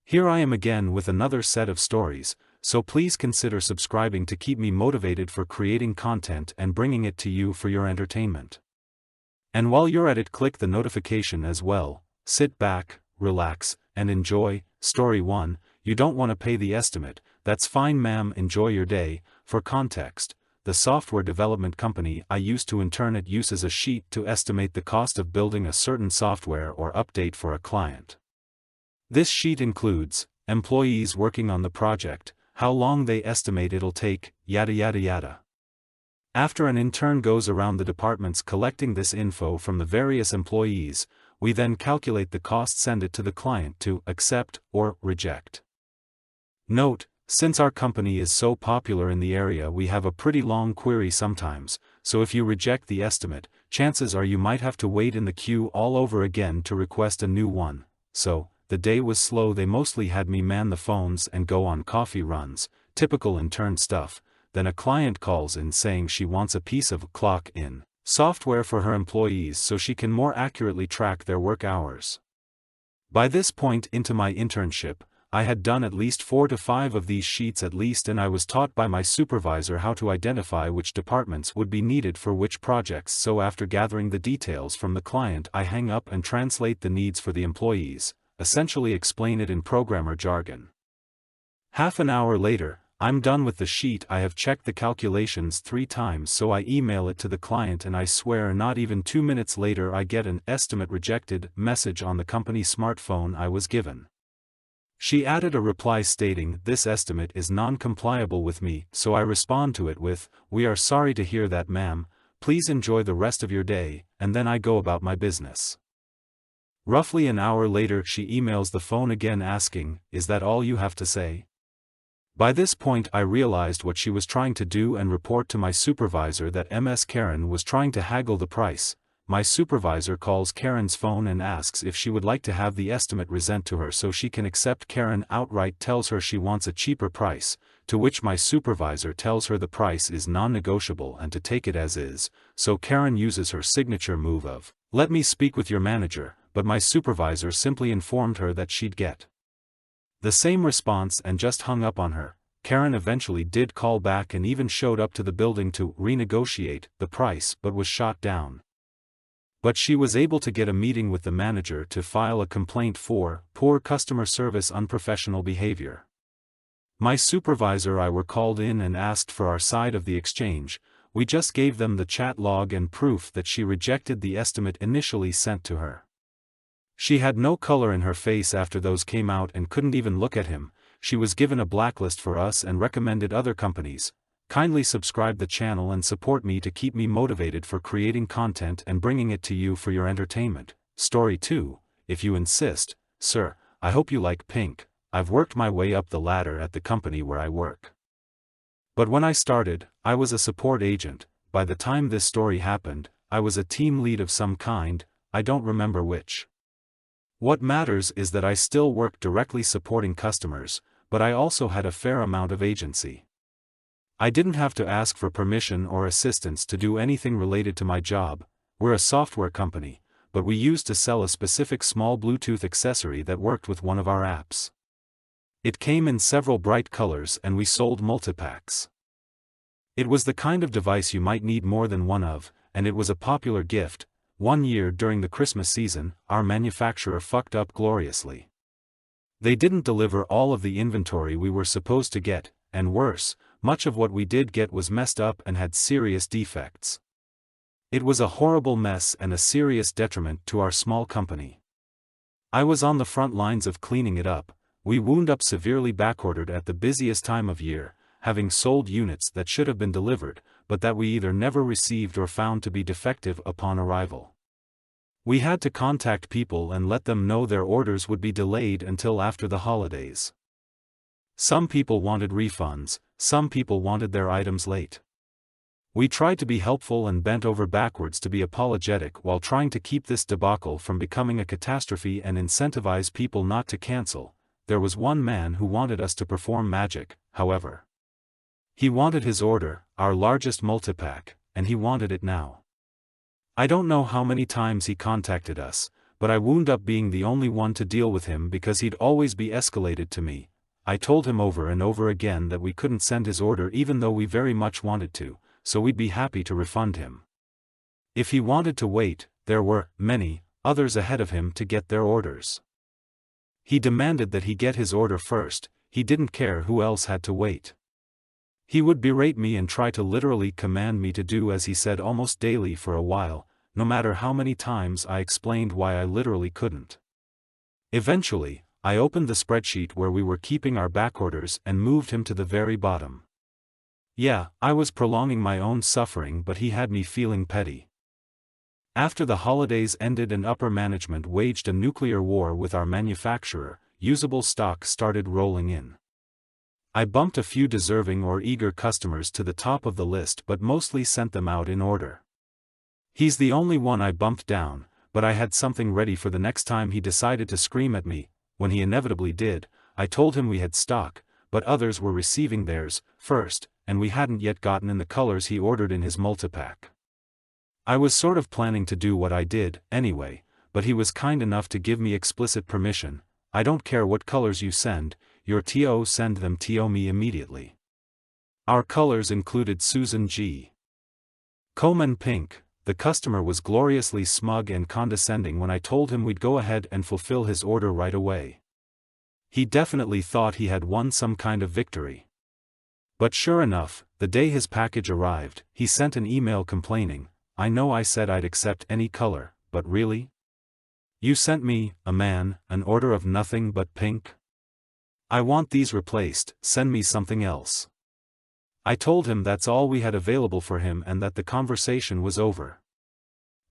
Here I am again with another set of stories, so please consider subscribing to keep me motivated for creating content and bringing it to you for your entertainment. And while you're at it, click the notification as well. Sit back, relax, and enjoy. Story 1, you don't want to pay the estimate. That's fine, ma'am, enjoy your day. For context, the software development company I used to intern at uses a sheet to estimate the cost of building a certain software or update for a client. This sheet includes employees working on the project, how long they estimate it'll take, yada yada yada. After an intern goes around the departments collecting this info from the various employees, we then calculate the cost, send it to the client to accept or reject. Note, since our company is so popular in the area, we have a pretty long query sometimes, so if you reject the estimate, chances are you might have to wait in the queue all over again to request a new one. So, the day was slow. They mostly had me man the phones and go on coffee runs, typical intern stuff. Then a client calls in saying she wants a piece of clock-in software for her employees so she can more accurately track their work hours. By this point into my internship, I had done at least 4 to 5 of these sheets at least, and I was taught by my supervisor how to identify which departments would be needed for which projects. So after gathering the details from the client, I hang up and translate the needs for the employees, essentially explain it in programmer jargon. Half an hour later, I'm done with the sheet. I have checked the calculations 3 times, so I email it to the client, and I swear not even 2 minutes later I get an estimate rejected message on the company smartphone I was given. She added a reply stating this estimate is non-compliable with me, so I respond to it with, "We are sorry to hear that, ma'am, please enjoy the rest of your day," and then I go about my business. Roughly an hour later she emails the phone again asking, "Is that all you have to say?" By this point I realized what she was trying to do and report to my supervisor that Ms. Karen was trying to haggle the price. My supervisor calls Karen's phone and asks if she would like to have the estimate resent to her so she can accept. Karen outright tells her she wants a cheaper price, to which my supervisor tells her the price is non-negotiable and to take it as is, so Karen uses her signature move of, "Let me speak with your manager," but my supervisor simply informed her that she'd get the same response and just hung up on her. Karen eventually did call back and even showed up to the building to renegotiate the price, but was shot down. But she was able to get a meeting with the manager to file a complaint for poor customer service, unprofessional behavior. My supervisor and I were called in and asked for our side of the exchange. We just gave them the chat log and proof that she rejected the estimate initially sent to her. She had no color in her face after those came out and couldn't even look at him. She was given a blacklist for us and recommended other companies. Kindly subscribe the channel and support me to keep me motivated for creating content and bringing it to you for your entertainment. Story 2, if you insist. Sir, I hope you like pink. I've worked my way up the ladder at the company where I work. But when I started, I was a support agent. By the time this story happened, I was a team lead of some kind, I don't remember which. What matters is that I still worked directly supporting customers, but I also had a fair amount of agency. I didn't have to ask for permission or assistance to do anything related to my job. We're a software company, but we used to sell a specific small Bluetooth accessory that worked with one of our apps. It came in several bright colors and we sold multipacks. It was the kind of device you might need more than one of, and it was a popular gift. One year during the Christmas season, our manufacturer fucked up gloriously. They didn't deliver all of the inventory we were supposed to get, and worse, much of what we did get was messed up and had serious defects. It was a horrible mess and a serious detriment to our small company. I was on the front lines of cleaning it up. We wound up severely backordered at the busiest time of year, having sold units that should have been delivered, but that we either never received or found to be defective upon arrival. We had to contact people and let them know their orders would be delayed until after the holidays. Some people wanted refunds, some people wanted their items late. We tried to be helpful and bent over backwards to be apologetic while trying to keep this debacle from becoming a catastrophe and incentivize people not to cancel. There was one man who wanted us to perform magic, however. He wanted his order, our largest multipack, and he wanted it now. I don't know how many times he contacted us, but I wound up being the only one to deal with him because he'd always be escalated to me. I told him over and over again that we couldn't send his order even though we very much wanted to, so we'd be happy to refund him. If he wanted to wait, there were many others ahead of him to get their orders. He demanded that he get his order first, he didn't care who else had to wait. He would berate me and try to literally command me to do as he said almost daily for a while, no matter how many times I explained why I literally couldn't. Eventually, I opened the spreadsheet where we were keeping our backorders and moved him to the very bottom. Yeah, I was prolonging my own suffering, but he had me feeling petty. After the holidays ended and upper management waged a nuclear war with our manufacturer, usable stock started rolling in. I bumped a few deserving or eager customers to the top of the list but mostly sent them out in order. He's the only one I bumped down, but I had something ready for the next time he decided to scream at me. When he inevitably did, I told him we had stock, but others were receiving theirs first, and we hadn't yet gotten in the colors he ordered in his multipack. I was sort of planning to do what I did, anyway, but he was kind enough to give me explicit permission. I don't care what colors you send, your TO send them to me immediately. Our colors included Susan G. Komen pink. The customer was gloriously smug and condescending when I told him we'd go ahead and fulfill his order right away. He definitely thought he had won some kind of victory. But sure enough, the day his package arrived, he sent an email complaining, "I know I said I'd accept any color, but really? You sent me, a man, an order of nothing but pink? I want these replaced, send me something else." I told him that's all we had available for him and that the conversation was over.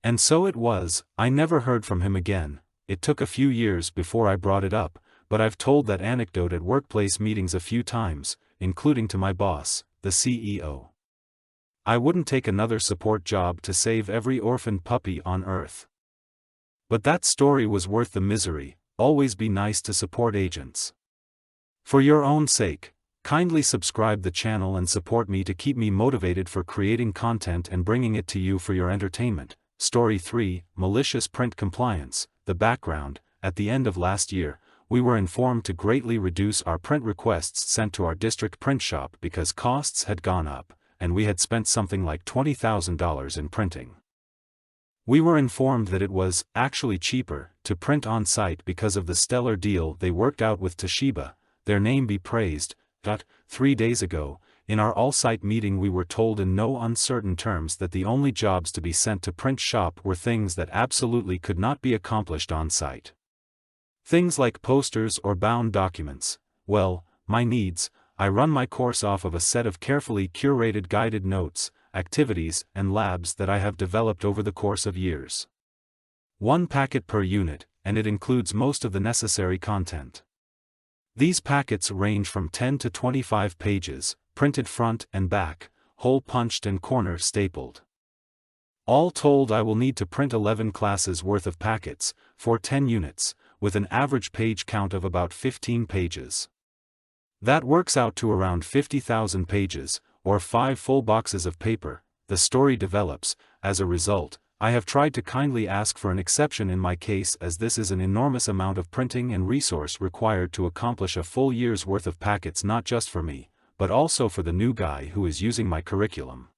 And so it was. I never heard from him again. It took a few years before I brought it up, but I've told that anecdote at workplace meetings a few times, including to my boss, the CEO. I wouldn't take another support job to save every orphaned puppy on earth. But that story was worth the misery. Always be nice to support agents. For your own sake, kindly subscribe the channel and support me to keep me motivated for creating content and bringing it to you for your entertainment. Story 3, Malicious Print Compliance. The background: at the end of last year, we were informed to greatly reduce our print requests sent to our district print shop because costs had gone up, and we had spent something like $20,000 in printing. We were informed that it was, actually cheaper, to print on-site because of the stellar deal they worked out with Toshiba, their name be praised. 3 days ago, in our all-site meeting we were told in no uncertain terms that the only jobs to be sent to print shop were things that absolutely could not be accomplished on-site. Things like posters or bound documents. Well, my needs: I run my course off of a set of carefully curated guided notes, activities, and labs that I have developed over the course of years. 1 packet per unit, and it includes most of the necessary content. These packets range from 10 to 25 pages, printed front and back, hole punched and corner stapled. All told, I will need to print 11 classes worth of packets, for 10 units, with an average page count of about 15 pages. That works out to around 50,000 pages, or 5 full boxes of paper. The story develops. As a result, I have tried to kindly ask for an exception in my case, as this is an enormous amount of printing and resource required to accomplish a full year's worth of packets, not just for me, but also for the new guy who is using my curriculum.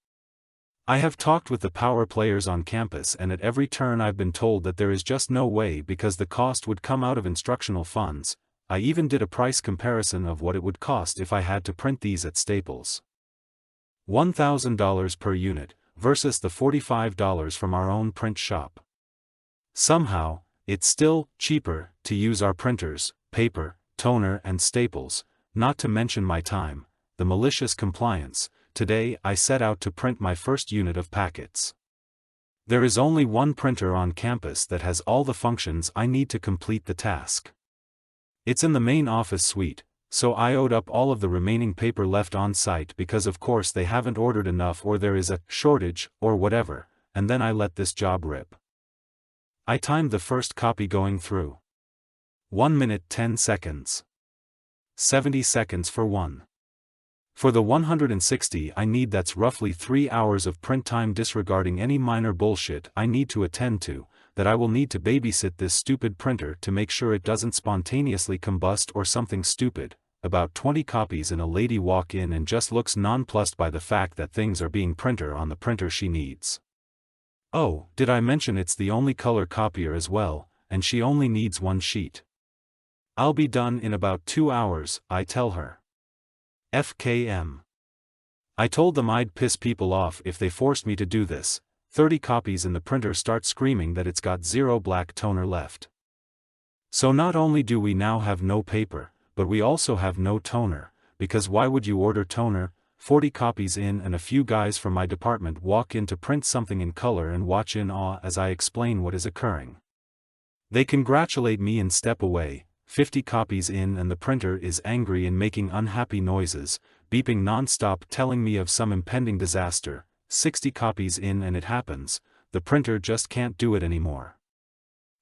I have talked with the power players on campus, and at every turn I've been told that there is just no way because the cost would come out of instructional funds. I even did a price comparison of what it would cost if I had to print these at Staples. $1,000 per unit, versus the $45 from our own print shop. Somehow, it's still cheaper to use our printers, paper, toner and Staples, not to mention my time. The malicious compliance. Today I set out to print my first unit of packets. There is only one printer on campus that has all the functions I need to complete the task. It's in the main office suite, so I owed up all of the remaining paper left on site because of course they haven't ordered enough or there is a shortage or whatever, and then I let this job rip. I timed the first copy going through. 1 minute 10 seconds. 70 seconds for one. For the 160 I need, that's roughly 3 hours of print time disregarding any minor bullshit I need to attend to. that I will need to babysit this stupid printer to make sure it doesn't spontaneously combust or something stupid. About 20 copies and a lady walk in and just looks nonplussed by the fact that things are being printer on the printer she needs. Oh, did I mention it's the only color copier as well, and she only needs one sheet. I'll be done in about 2 hours, I tell her. FKM. I told them I'd piss people off if they forced me to do this. 30 copies and the printer starts screaming that it's got 0 black toner left. So not only do we now have no paper, but we also have no toner, because why would you order toner? 40 copies in and a few guys from my department walk in to print something in color and watch in awe as I explain what is occurring. They congratulate me and step away. 50 copies in and the printer is angry and making unhappy noises, beeping non-stop telling me of some impending disaster. 60 copies in and it happens, the printer just can't do it anymore.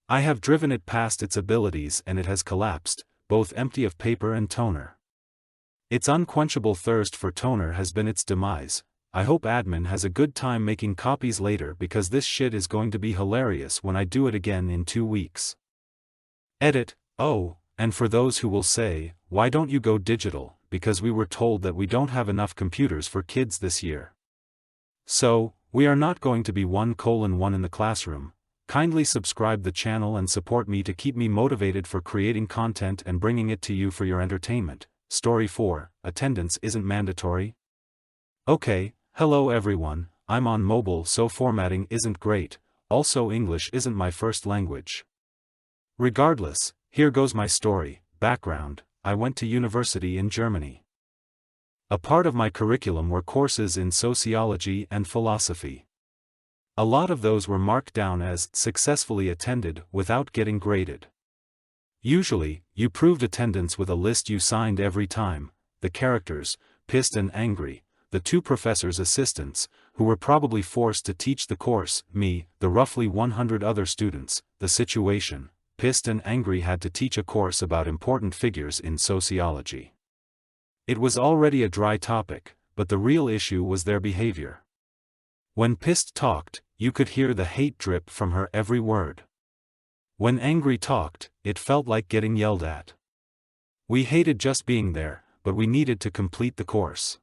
I have driven it past its abilities and it has collapsed, both empty of paper and toner. Its unquenchable thirst for toner has been its demise. I hope admin has a good time making copies later because this shit is going to be hilarious when I do it again in 2 weeks. Edit. Oh, and for those who will say, why don't you go digital, because we were told that we don't have enough computers for kids this year. So, we are not going to be 1:1 in the classroom. Kindly subscribe the channel and support me to keep me motivated for creating content and bringing it to you for your entertainment. Story 4, attendance isn't mandatory? Okay, hello everyone, I'm on mobile so formatting isn't great, also English isn't my first language. Regardless, here goes my story. Background, I went to university in Germany. A part of my curriculum were courses in sociology and philosophy. A lot of those were marked down as successfully attended without getting graded. Usually, you proved attendance with a list you signed every time. The characters, pissed and angry, the 2 professors' assistants, who were probably forced to teach the course, me, the roughly 100 other students. The situation, pissed and angry had to teach a course about important figures in sociology. It was already a dry topic, but the real issue was their behavior. When pissed talked, you could hear the hate drip from her every word. When angry talked, it felt like getting yelled at. We hated just being there, but we needed to complete the course.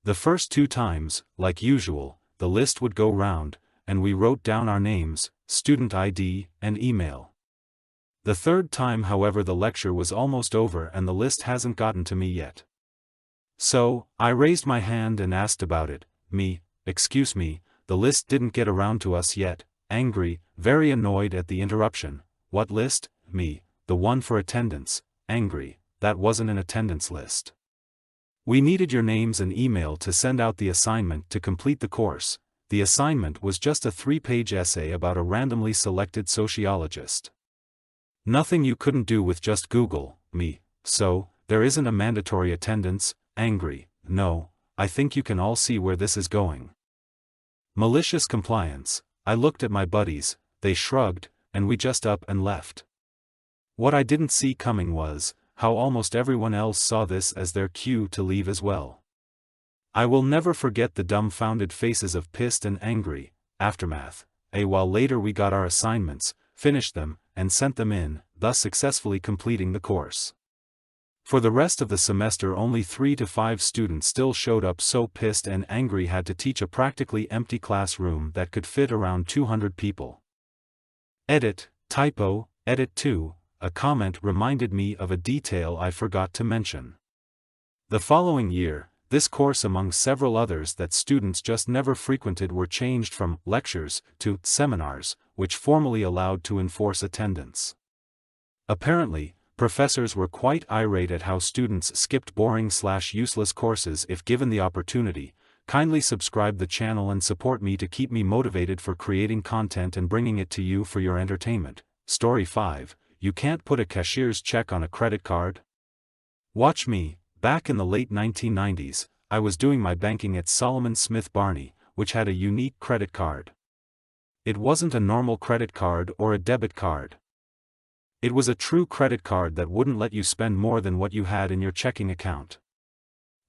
The first 2 times, like usual, the list would go round, and we wrote down our names, student ID, and email. The 3rd time however the lecture was almost over and the list hasn't gotten to me yet. So, I raised my hand and asked about it. Me, excuse me, the list didn't get around to us yet. Angry, very annoyed at the interruption. What list? Me, the one for attendance. Angry, that wasn't an attendance list. We needed your names and email to send out the assignment to complete the course. The assignment was just a 3-page essay about a randomly selected sociologist. Nothing you couldn't do with just Google. Me, so, there isn't a mandatory attendance. Angry, no, I think you can all see where this is going. Malicious compliance. I looked at my buddies, they shrugged, and we just up and left. What I didn't see coming was, how almost everyone else saw this as their cue to leave as well. I will never forget the dumbfounded faces of pissed and angry. Aftermath. A while later we got our assignments, finished them, and sent them in, thus successfully completing the course. For the rest of the semester only 3 to 5 students still showed up, so pissed and angry had to teach a practically empty classroom that could fit around 200 people. Edit, typo, edit 2, a comment reminded me of a detail I forgot to mention. The following year, this course among several others that students just never frequented were changed from lectures to seminars, which formally allowed to enforce attendance. Apparently, professors were quite irate at how students skipped boring/useless courses if given the opportunity. Kindly subscribe the channel and support me to keep me motivated for creating content and bringing it to you for your entertainment. Story 5, you can't put a cashier's check on a credit card? Watch me. Back in the late 1990s, I was doing my banking at Solomon Smith Barney, which had a unique credit card. It wasn't a normal credit card or a debit card. It was a true credit card that wouldn't let you spend more than what you had in your checking account.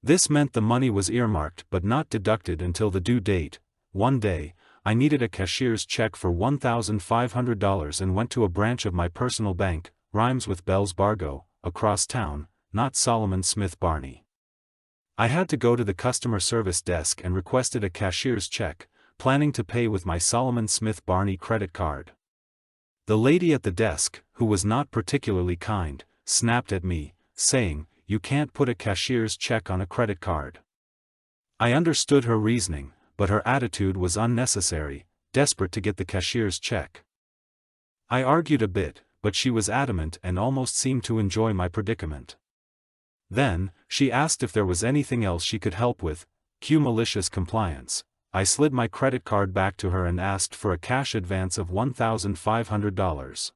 This meant the money was earmarked but not deducted until the due date. One day, I needed a cashier's check for $1,500 and went to a branch of my personal bank, rhymes with Bells Bargo, across town, not Solomon Smith Barney. I had to go to the customer service desk and requested a cashier's check, planning to pay with my Solomon Smith Barney credit card. The lady at the desk, who was not particularly kind, snapped at me, saying, "You can't put a cashier's check on a credit card." I understood her reasoning, but her attitude was unnecessary, desperate to get the cashier's check. I argued a bit, but she was adamant and almost seemed to enjoy my predicament. Then, she asked if there was anything else she could help with. Cue malicious compliance. I slid my credit card back to her and asked for a cash advance of $1,500.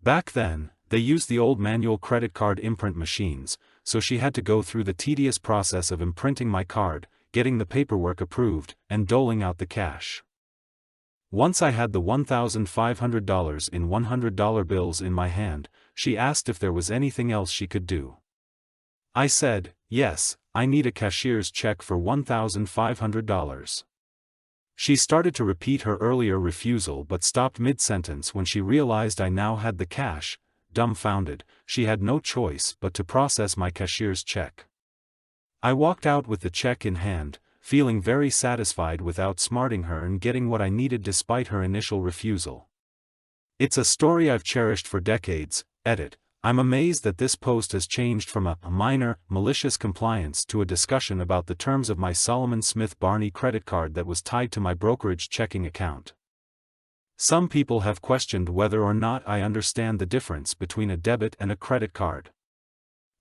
Back then, they used the old manual credit card imprint machines, so she had to go through the tedious process of imprinting my card, getting the paperwork approved, and doling out the cash. Once I had the $1,500 in $100 bills in my hand, she asked if there was anything else she could do. I said, "Yes, I need a cashier's check for $1,500. She started to repeat her earlier refusal but stopped mid-sentence when she realized I now had the cash. Dumbfounded, she had no choice but to process my cashier's check. I walked out with the check in hand, feeling very satisfied with outsmarting her and getting what I needed despite her initial refusal. It's a story I've cherished for decades. Edit. I'm amazed that this post has changed from a minor, malicious compliance to a discussion about the terms of my Solomon Smith Barney credit card that was tied to my brokerage checking account. Some people have questioned whether or not I understand the difference between a debit and a credit card.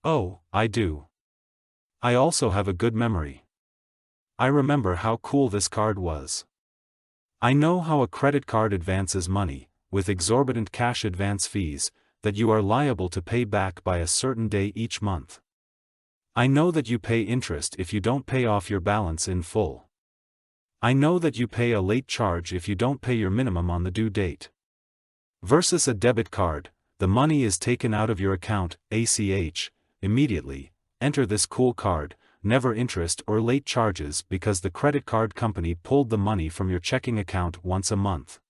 Oh, I do. I also have a good memory. I remember how cool this card was. I know how a credit card advances money, with exorbitant cash advance fees, that you are liable to pay back by a certain day each month. I know that you pay interest if you don't pay off your balance in full. I know that you pay a late charge if you don't pay your minimum on the due date. Versus a debit card, the money is taken out of your account, ACH, immediately. Enter this cool card, never interest or late charges because the credit card company pulled the money from your checking account once a month.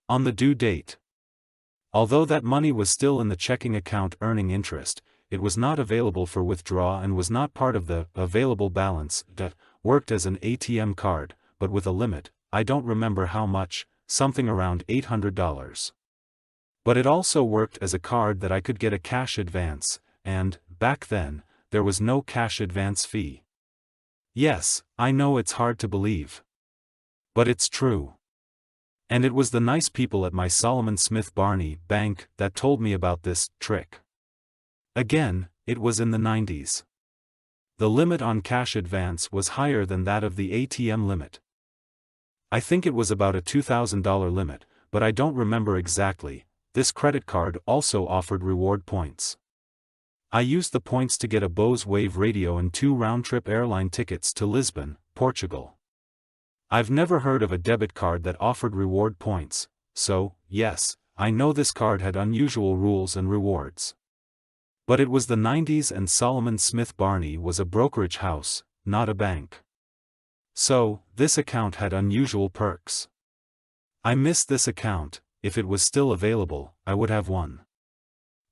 On the due date. Although that money was still in the checking account earning interest, it was not available for withdrawal and was not part of the available balance that worked as an ATM card, but with a limit. I don't remember how much, something around $800. But it also worked as a card that I could get a cash advance, and, back then, there was no cash advance fee. Yes, I know it's hard to believe. But it's true. And it was the nice people at my Solomon Smith Barney bank that told me about this trick. Again, it was in the 90s. The limit on cash advance was higher than that of the ATM limit. I think it was about a $2,000 limit, but I don't remember exactly. This credit card also offered reward points. I used the points to get a Bose Wave radio and 2 round-trip airline tickets to Lisbon, Portugal. I've never heard of a debit card that offered reward points, so, yes, I know this card had unusual rules and rewards. But it was the 90s and Solomon Smith Barney was a brokerage house, not a bank. So, this account had unusual perks. I missed this account. If it was still available, I would have one.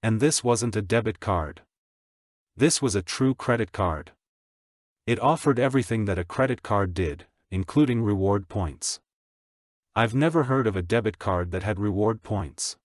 And this wasn't a debit card. This was a true credit card. It offered everything that a credit card did, including reward points. I've never heard of a debit card that had reward points.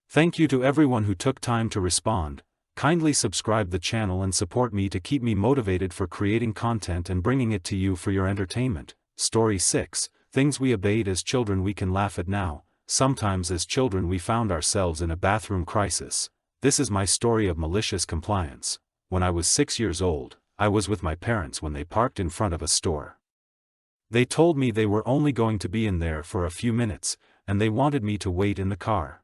Thank you to everyone who took time to respond. Kindly subscribe the channel and support me to keep me motivated for creating content and bringing it to you for your entertainment. Story 6, Things we obeyed as children we can laugh at now. Sometimes as children we found ourselves in a bathroom crisis. This is my story of malicious compliance. When I was 6 years old, I was with my parents when they parked in front of a store. They told me they were only going to be in there for a few minutes, and they wanted me to wait in the car.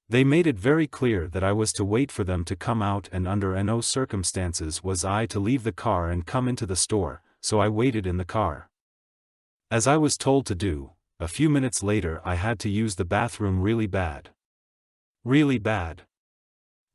They made it very clear that I was to wait for them to come out, and under no circumstances was I to leave the car and come into the store, so I waited in the car. As I was told to do, a few minutes later I had to use the bathroom really bad. Really bad.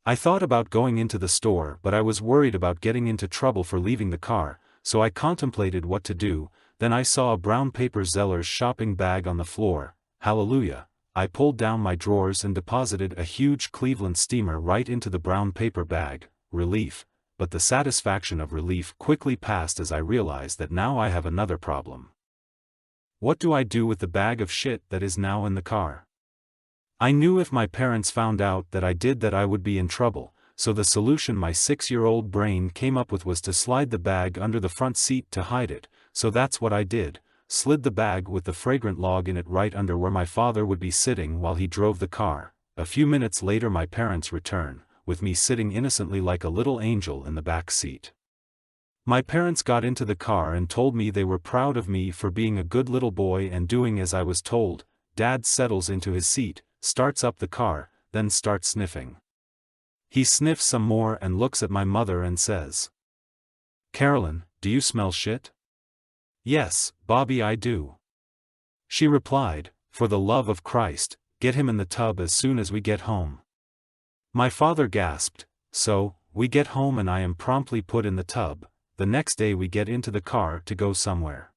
I thought about going into the store, but I was worried about getting into trouble for leaving the car, so I contemplated what to do. Then I saw a brown paper Zeller's shopping bag on the floor. Hallelujah. I pulled down my drawers and deposited a huge Cleveland steamer right into the brown paper bag. Relief, but the satisfaction of relief quickly passed as I realized that now I have another problem. What do I do with the bag of shit that is now in the car? I knew if my parents found out that I did that I would be in trouble, so the solution my 6-year-old brain came up with was to slide the bag under the front seat to hide it, so that's what I did, slid the bag with the fragrant log in it right under where my father would be sitting while he drove the car. A few minutes later my parents return, with me sitting innocently like a little angel in the back seat. My parents got into the car and told me they were proud of me for being a good little boy and doing as I was told. Dad settles into his seat, starts up the car, then starts sniffing. He sniffs some more and looks at my mother and says, "Carolyn, do you smell shit?" "Yes, Bobby, I do." She replied, "For the love of Christ, get him in the tub as soon as we get home." My father gasped. So, we get home and I am promptly put in the tub. The next day we get into the car to go somewhere.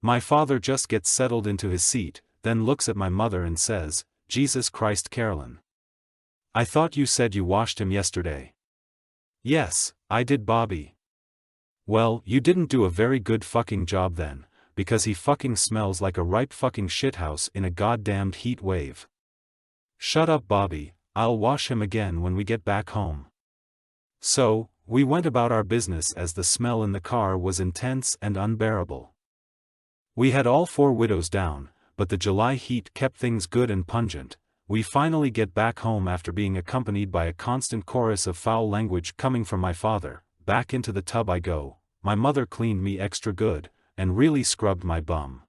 My father just gets settled into his seat, then looks at my mother and says, "Jesus Christ, Carolyn. I thought you said you washed him yesterday." "Yes, I did, Bobby." "Well, you didn't do a very good fucking job then, because he fucking smells like a ripe fucking shithouse in a goddamned heat wave." "Shut up, Bobby, I'll wash him again when we get back home." So, we went about our business as the smell in the car was intense and unbearable. We had all 4 widows down, but the July heat kept things good and pungent. We finally get back home after being accompanied by a constant chorus of foul language coming from my father. Back into the tub I go. My mother cleaned me extra good, and really scrubbed my bum.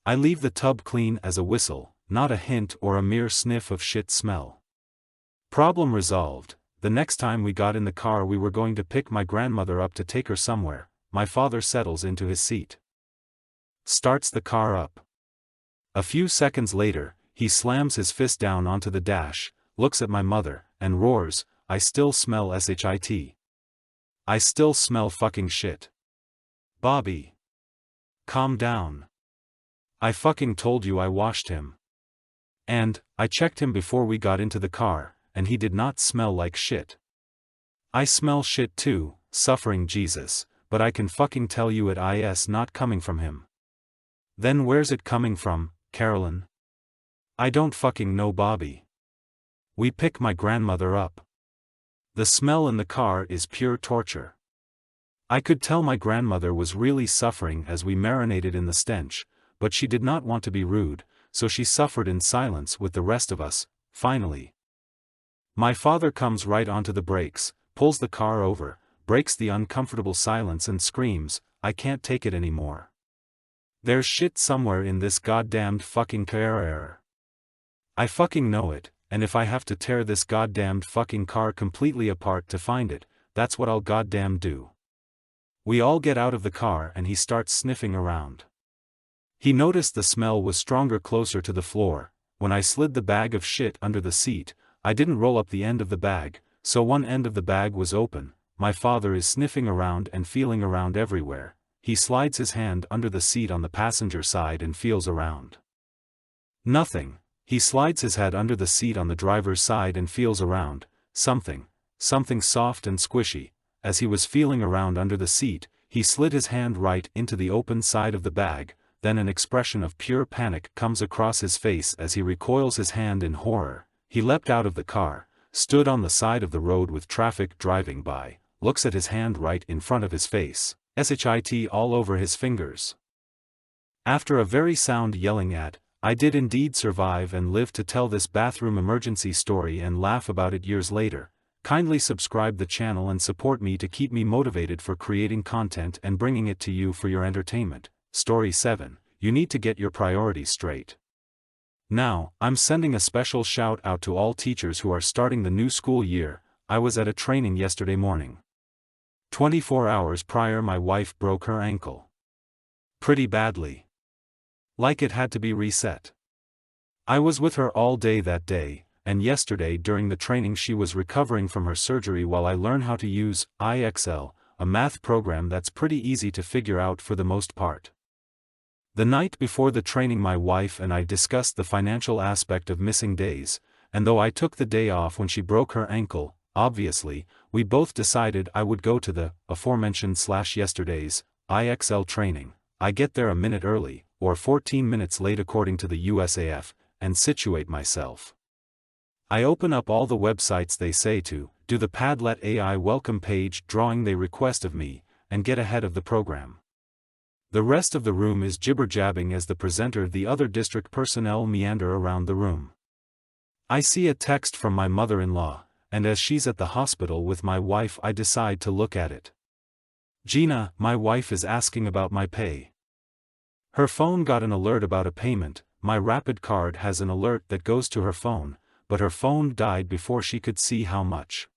I leave the tub clean as a whistle, not a hint or a mere sniff of shit smell. Problem resolved. The next time we got in the car we were going to pick my grandmother up to take her somewhere. My father settles into his seat. Starts the car up. A few seconds later, he slams his fist down onto the dash, looks at my mother, and roars, "I still smell shit. I still smell fucking shit. Bobby. Calm down. I fucking told you I washed him. And, I checked him before we got into the car, and he did not smell like shit. I smell shit too, suffering Jesus, but I can fucking tell you it is not coming from him." "Then where's it coming from, Carolyn?" "I don't fucking know, Bobby." We pick my grandmother up. The smell in the car is pure torture. I could tell my grandmother was really suffering as we marinated in the stench, but she did not want to be rude, so she suffered in silence with the rest of us. Finally, my father comes right onto the brakes, pulls the car over, breaks the uncomfortable silence and screams, "I can't take it anymore. There's shit somewhere in this goddamned fucking car. I fucking know it, and if I have to tear this goddamned fucking car completely apart to find it, that's what I'll goddamn do." We all get out of the car and he starts sniffing around. He noticed the smell was stronger closer to the floor. When I slid the bag of shit under the seat, I didn't roll up the end of the bag, so one end of the bag was open. My father is sniffing around and feeling around everywhere. He slides his hand under the seat on the passenger side and feels around. Nothing. He slides his head under the seat on the driver's side and feels around. Something soft and squishy. As he was feeling around under the seat, he slid his hand right into the open side of the bag. Then an expression of pure panic comes across his face as he recoils his hand in horror. He leapt out of the car, stood on the side of the road with traffic driving by, looks at his hand right in front of his face, shit all over his fingers. After a very sound yelling at, I did indeed survive and live to tell this bathroom emergency story and laugh about it years later. Kindly subscribe the channel and support me to keep me motivated for creating content and bringing it to you for your entertainment. Story 7. You need to get your priorities straight. Now, I'm sending a special shout out to all teachers who are starting the new school year. I was at a training yesterday morning. 24 hours prior my wife broke her ankle. Pretty badly. Like it had to be reset. I was with her all day that day, and yesterday during the training she was recovering from her surgery while I learn how to use iXL, a math program that's pretty easy to figure out for the most part. The night before the training, my wife and I discussed the financial aspect of missing days, and though I took the day off when she broke her ankle, obviously, we both decided I would go to the aforementioned yesterday's IXL training. I get there a minute early, or 14 minutes late according to the USAF, and situate myself. I open up all the websites they say to, do the Padlet AI welcome page drawing they request of me, and get ahead of the program. The rest of the room is jibber-jabbing as the presenter the other district personnel meander around the room. I see a text from my mother-in-law, and as she's at the hospital with my wife I decide to look at it. Gina, my wife, is asking about my pay. Her phone got an alert about a payment. My Rapid card has an alert that goes to her phone, but her phone died before she could see how much.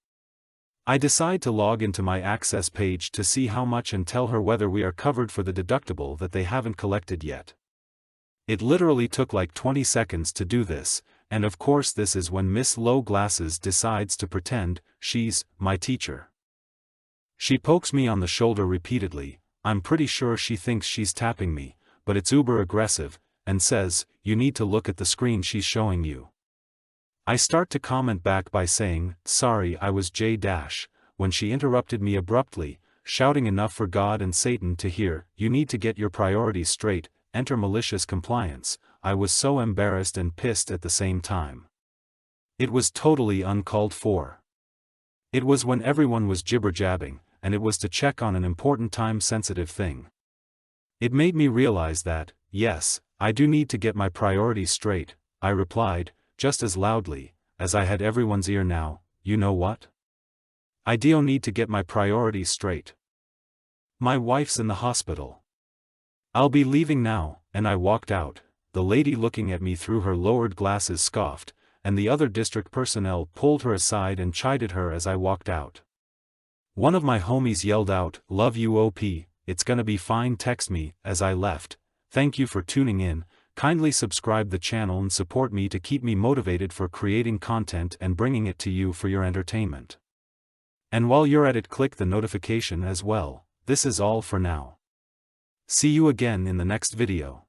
I decide to log into my Access page to see how much and tell her whether we are covered for the deductible that they haven't collected yet. It literally took like 20 seconds to do this, and of course this is when Miss Low Glasses decides to pretend she's my teacher. She pokes me on the shoulder repeatedly. I'm pretty sure she thinks she's tapping me, but it's uber aggressive, and says, "You need to look at the screen she's showing you." I start to comment back by saying, "Sorry, I was J-," when she interrupted me abruptly, shouting enough for God and Satan to hear, "You need to get your priorities straight, enter malicious compliance." I was so embarrassed and pissed at the same time. It was totally uncalled for. It was when everyone was jibber-jabbing, and it was to check on an important time-sensitive thing. It made me realize that, yes, I do need to get my priorities straight. I replied, just as loudly, as I had everyone's ear now, "You know what? I do need to get my priorities straight. My wife's in the hospital. I'll be leaving now," and I walked out. The lady looking at me through her lowered glasses scoffed, and the other district personnel pulled her aside and chided her as I walked out. One of my homies yelled out, "Love you OP, it's gonna be fine, text me," as I left. Thank you for tuning in. Kindly subscribe the channel and support me to keep me motivated for creating content and bringing it to you for your entertainment. And while you're at it, click the notification as well. This is all for now. See you again in the next video.